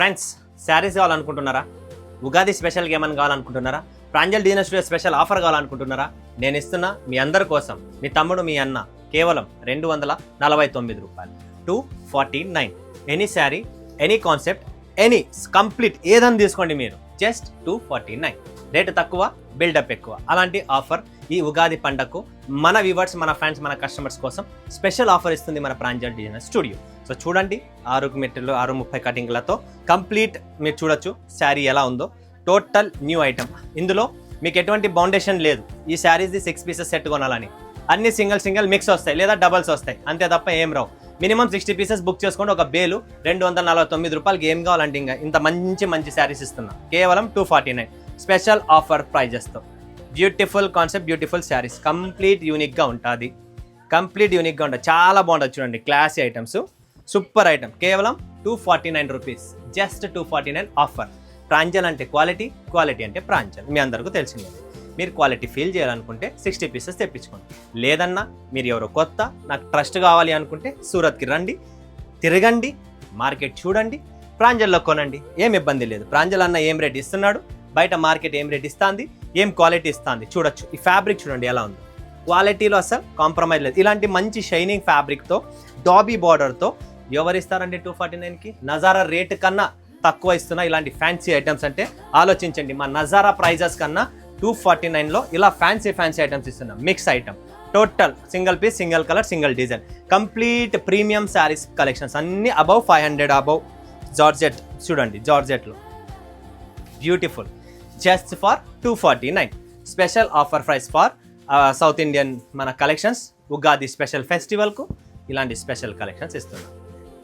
Friends, saris కావాలనుకుంటున్నారా? Ugadi స్పెషల్గా ఏమైనా కావాలనుకుంటున్నారా? Pranjal design studio special offer కావాలనుకుంటున్నారా? నేను ఇస్తున్నా మీ అందరి కోసం, మీ తమ్ముడు మీ అన్న, కేవలం 249 రూపాయలు, 249. Any sari, any concept, any complete ఏదని తీసుకోండి మీరు, జస్ట్ 249. రేటు తక్కువ, బిల్డప్ ఎక్కువ. అలాంటి ఆఫర్ ఈ ఉగాది పండగకు మన వ్యూవర్స్, మన ఫ్యాన్స్, మన కస్టమర్స్ కోసం స్పెషల్ ఆఫర్ ఇస్తుంది మన ప్రాంజల్ డిజైన్ స్టూడియో. సో చూడండి, 6 మీటర్లు 6:30 కటింగ్లతో కంప్లీట్ మీరు చూడొచ్చు శారీ ఎలా ఉందో. Total new item. ఇందులో మీకు ఎటువంటి బౌండేషన్ లేదు. ఈ శారీస్ది 6 పీసెస్ సెట్ కొనాలని, అన్ని సింగిల్ మిక్స్ వస్తాయి లేదా డబల్స్ వస్తాయి, అంతే తప్ప ఏం రావు. మినిమం 60 పీసెస్ బుక్ చేసుకోండి. ఒక బేలు 249 రూపాయలకి ఏం కావాలంటే ఇంకా ఇంత మంచి శారీస్ ఇస్తున్నా. కేవలం 249 స్పెషల్ ఆఫర్ ప్రైజెస్తో. Beautiful concept, beautiful saris, complete యూనిక్గా ఉంటుంది. చాలా బాగుంటుంది. చూడండి, క్లాసీ ఐటమ్స్, సూపర్ ఐటమ్. కేవలం 249 రూపీస్, జస్ట్ 249 ఆఫర్. ప్రాంజల్ అంటే క్వాలిటీ, క్వాలిటీ అంటే ప్రాంజల్. మీ అందరికీ తెలిసిందే. మీరు క్వాలిటీ ఫీల్ చేయాలనుకుంటే 60 పీసెస్ తెప్పించుకోండి. లేదన్నా మీరు ఎవరో కొత్త, నాకు ట్రస్ట్ కావాలి అనుకుంటే సూరత్కి రండి, తిరగండి, మార్కెట్ చూడండి, ప్రాంజల్లో కొనండి. ఏం ఇబ్బంది లేదు. ప్రాంజల్ అన్న ఏం రేట్ ఇస్తున్నాడు, బయట మార్కెట్ ఏం రేట్ ఇస్తుంది, ఏం క్వాలిటీ ఇస్తుంది చూడొచ్చు. ఈ ఫ్యాబ్రిక్ చూడండి ఎలా ఉందో. క్వాలిటీలో అసలు కాంప్రమైజ్ లేదు. ఇలాంటి మంచి షైనింగ్ ఫ్యాబ్రిక్తో, డాబీ బార్డర్తో ఎవరు ఇస్తారండి 249కి? నజారా రేట్ కన్నా తక్కువ ఇస్తున్నా ఇలాంటి ఫ్యాన్సీ ఐటమ్స్ అంటే ఆలోచించండి. మా నజారా ప్రైజెస్ కన్నా 249లో ఇలా ఫ్యాన్సీ ఐటమ్స్ ఇస్తున్నాం. Mix item, total single piece, single colour, single design, complete premium saris collections అన్ని అబౌవ్ 500, అబౌవ్. జార్జెట్ చూడండి, జార్జెట్లో beautiful, just for 249. Special offer price for South Indian మన కలెక్షన్స్. ఉగాది స్పెషల్ ఫెస్టివల్కు ఇలాంటి స్పెషల్ కలెక్షన్స్ ఇస్తున్నాం.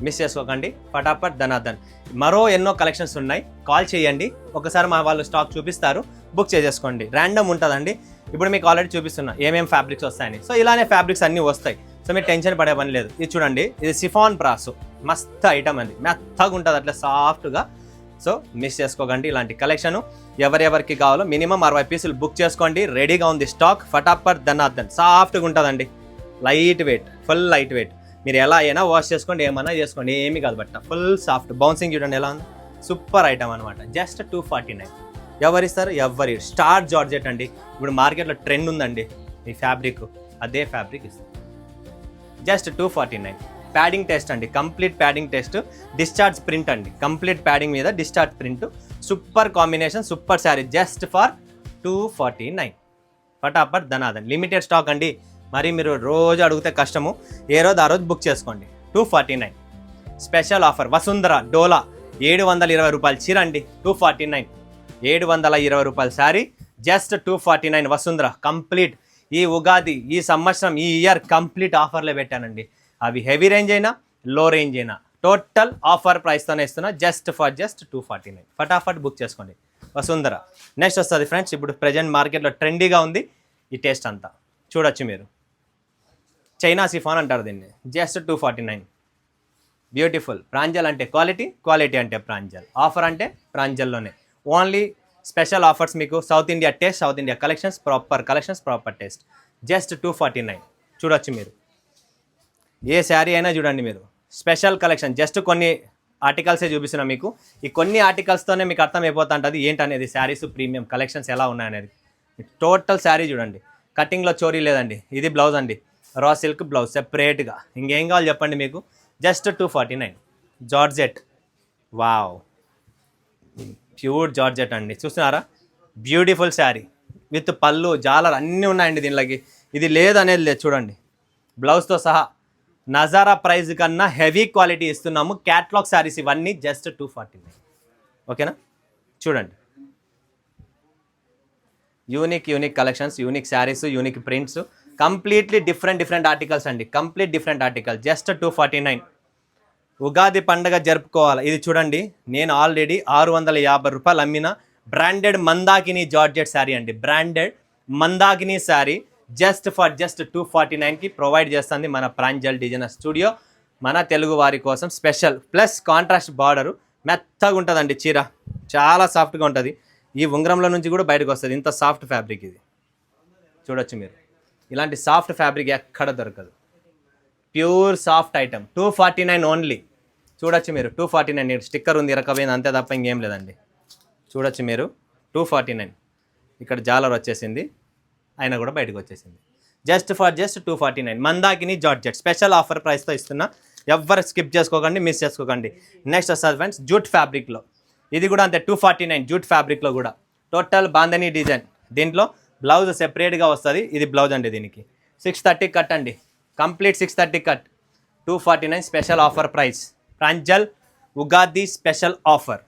మిస్ చేసుకోకండి. ఫటాఫట్ ధనాధన్. మరో ఎన్నో కలెక్షన్స్ ఉన్నాయి. కాల్ చేయండి, ఒకసారి మా వాళ్ళు స్టాక్ చూపిస్తారు, బుక్ చేసేసుకోండి. ర్యాండమ్ ఉంటుందండి. ఇప్పుడు మీకు ఆల్రెడీ చూపిస్తున్నా ఏమేమి ఫ్యాబ్రిక్స్ వస్తాయని. సో ఇలానే ఫ్యాబ్రిక్స్ అన్నీ వస్తాయి. సో మీరు టెన్షన్ పడే పని లేదు. ఇది చూడండి, ఇది సిఫాన్ బ్రాసు, మస్త్ ఐటమ్ అండి, మెత్తగా ఉంటుంది అట్లా సాఫ్ట్గా. సో మిస్ చేసుకోకండి ఇలాంటి కలెక్షన్. ఎవరెవరికి కావాలో మినిమం 60 పీసులు బుక్ చేసుకోండి. రెడీగా ఉంది స్టాక్. ఫటాఫట్ ధనాధన్. సాఫ్ట్గా ఉంటుందండి, light weight, full light weight. మీరు ఎలా అయినా వాష్ చేసుకోండి, ఏమన్నా చేసుకోండి, ఏమీ కాదు. బట్ట ఫుల్ సాఫ్ట్, బౌన్సింగ్ చూడండి ఎలా ఉంది. సూపర్ ఐటమ్ అనమాట. జస్ట్ 249. ఎవరిస్తారు? ఎవరి స్టార్ జార్జెట్ అండి. ఇప్పుడు మార్కెట్లో ట్రెండ్ ఉందండి ఈ ఫ్యాబ్రిక్, అదే ఫ్యాబ్రిక్ ఇస్తుంది. జస్ట్ 249. ప్యాడింగ్ టెస్ట్ అండి, complete padding test. Discharge print అండి, కంప్లీట్ ప్యాడింగ్ మీద discharge print. Super combination, super sari. Just for 249. ఫటాఫట్ ధనాధన్. లిమిటెడ్ స్టాక్ అండి. మరి మీరు రోజు అడిగితే కష్టము. ఏ రోజు ఆ రోజు బుక్ చేసుకోండి. 249 స్పెషల్ ఆఫర్. వసుంధర డోలా 720 రూపాయలు చీర అండి, 249. 720 రూపాయల శారీ, జస్ట్ 249. వసుంధర కంప్లీట్. ఈ ఉగాది, ఈ సంవత్సరం, ఈ ఇయర్ కంప్లీట్ ఆఫర్లే పెట్టానండి. అవి హెవీ రేంజ్ అయినా, లో రేంజ్ అయినా టోటల్ ఆఫర్ ప్రైస్తోనే ఇస్తున్నా. జస్ట్ 249. ఫటాఫట్ బుక్ చేసుకోండి. వసుంధర. నెక్స్ట్ వస్తుంది ఫ్రెండ్స్, ఇప్పుడు ప్రజెంట్ మార్కెట్లో ట్రెండీగా ఉంది ఈ టేస్ట్ అంతా. చూడొచ్చు మీరు, చైనా సిఫాన్ అంటారు దీన్ని. జస్ట్ 249. బ్యూటిఫుల్. ప్రాంజల్ అంటే క్వాలిటీ, క్వాలిటీ అంటే ప్రాంజల్. ఆఫర్ అంటే ప్రాంజల్లోనే. ఓన్లీ స్పెషల్ ఆఫర్స్ మీకు. South India taste, south India collections, proper collections, proper taste. Just 249. చూడొచ్చు మీరు, ఏ శారీ అయినా చూడండి మీరు. Special collection. జస్ట్ కొన్ని ఆర్టికల్సే చూపిస్తున్నా మీకు. ఈ కొన్ని ఆర్టికల్స్తోనే మీకు అర్థమైపోతా ఉంటుంది ఏంటనేది శారీస్ ప్రీమియం కలెక్షన్స్ ఎలా ఉన్నాయనేది. టోటల్ శారీ చూడండి, కటింగ్లో చోరీ లేదండి. ఇది బ్లౌజ్ అండి, రా సిల్క్ బ్లౌజ్ సెపరేట్గా. ఇంకేం కావాలి చెప్పండి మీకు. Just 249. Georgette, wow, pure georgette అండి. చూస్తున్నారా, బ్యూటిఫుల్ శారీ విత్ పళ్ళు, జాలర్ అన్నీ ఉన్నాయండి దీనిలోకి. ఇది లేదు అనేది లేదు. చూడండి, బ్లౌజ్తో సహా. నజారా ప్రైస్ కన్నా హెవీ క్వాలిటీ ఇస్తున్నాము. క్యాట్లాగ్ శారీస్ ఇవన్నీ. జస్ట్ 249. ఓకేనా? చూడండి, unique collections, unique saris, unique prints, completely different articles అండి. Complete different article. Just 249. Ugadi పండుగ జరుపుకోవాలి. ఇది చూడండి, నేను ఆల్రెడీ 650 రూపాయలు అమ్మిన బ్రాండెడ్ మందాకిని జార్జెట్ శారీ అండి. బ్రాండెడ్ మందాకిని శారీ జస్ట్ 249కి ప్రొవైడ్ చేస్తుంది మన ప్రాంజల్ డిజైనర్ స్టూడియో. మన తెలుగు వారి కోసం స్పెషల్. ప్లస్ కాంట్రాస్ట్ బార్డరు, మెత్తగా ఉంటుందండి చీర, చాలా సాఫ్ట్గా ఉంటుంది. ఈ ఉంగరంలో నుంచి కూడా బయటకు వస్తుంది. ఇంత సాఫ్ట్ ఫ్యాబ్రిక్ ఇది. చూడొచ్చు మీరు, ఇలాంటి సాఫ్ట్ ఫ్యాబ్రిక్ ఎక్కడ దొరకదు. Pure soft item. 249 ఓన్లీ. చూడొచ్చు మీరు 249 స్టిక్కర్ ఉంది ఇరకపోయింది అంతే తప్ప ఇంకేం లేదండి. చూడొచ్చు మీరు 249 ఇక్కడ జాలర్ వచ్చేసింది, అయినా కూడా బయటకు వచ్చేసింది. Just 249 Mandakini georgette special offer ప్రైస్తో ఇస్తున్నా. ఎవ్వరు స్కిప్ చేసుకోకండి, మిస్ చేసుకోకండి. నెక్స్ట్ వస్తుంది ఫ్రెండ్స్ జూట్ ఫ్యాబ్రిక్లో, ఇది కూడా అంతే 249 జూట్ ఫ్యాబ్రిక్లో కూడా టోటల్ బాందని డిజైన్. దీంట్లో బ్లౌజ్ సెపరేట్గా వస్తుంది, ఇది బ్లౌజ్ అండి. దీనికి 630 కట్ అండి, complete 630 cut 249 special offer price. Pranjal Ugadi special offer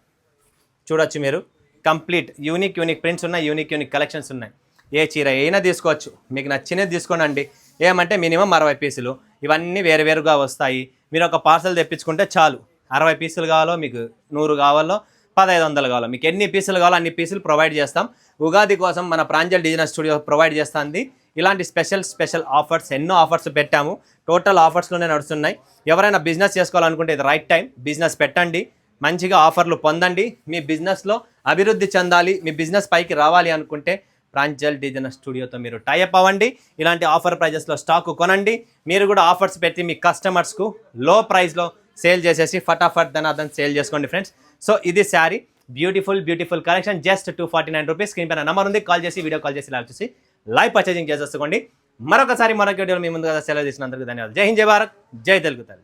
చూడొచ్చు మీరు. కంప్లీట్ యూనిక్ ప్రింట్స్ ఉన్నాయి, యూనిక్ కలెక్షన్స్ ఉన్నాయి. ఏ చీర అయినా తీసుకోవచ్చు, మీకు నచ్చినది తీసుకోనండి. ఏమంటే మినిమం 60 పీసులు, ఇవన్నీ వేరుగా వస్తాయి. మీరు ఒక పార్సల్ తెప్పించుకుంటే చాలు. 60 పీసులు కావాలో, మీకు 100 కావాలో, 1500 కావాలో, మీకు ఎన్ని పీసులు కావాలో అన్ని పీసులు ప్రొవైడ్ చేస్తాం. ఉగాది కోసం మన ప్రాంజల్ డిజైనర్ స్టూడియో ప్రొవైడ్ చేస్తుంది. ఇలాంటి స్పెషల్ ఆఫర్స్, ఎన్నో ఆఫర్స్ పెట్టాము. టోటల్ ఆఫర్స్లోనే నడుస్తున్నాయి. ఎవరైనా బిజినెస్ చేసుకోవాలనుకుంటే ఇది రైట్ టైం. బిజినెస్ పెట్టండి, మంచిగా ఆఫర్లు పొందండి. మీ బిజినెస్లో అభివృద్ధి చెందాలి, మీ బిజినెస్ పైకి రావాలి అనుకుంటే ప్రాంజల్ డిజైనర్ స్టూడియోతో మీరు టైఅప్ అవ్వండి. ఇలాంటి ఆఫర్ ప్రైజెస్లో స్టాక్ కొనండి. మీరు కూడా ఆఫర్స్ పెట్టి మీ కస్టమర్స్కు లో ప్రైస్లో సేల్ చేసేసి ఫటాఫట్ ధనాదన్ సేల్ చేసుకోండి ఫ్రెండ్స్. సో ఇది sari, beautiful collection. Just 249 rupees. Screen పైన నెంబర్ ఉంది, కాల్ చేసి వీడియో కాల్ చేసి చూసి లైవ్ పర్చేజింగ్ చేసేసుకోండి. మరొక వీడియోలో మీ ముందుగా సెలవు చేసినందుకు ధన్యవాదాలు. జై హింద్, జై భారత్, జై తెలుగు తల్లి.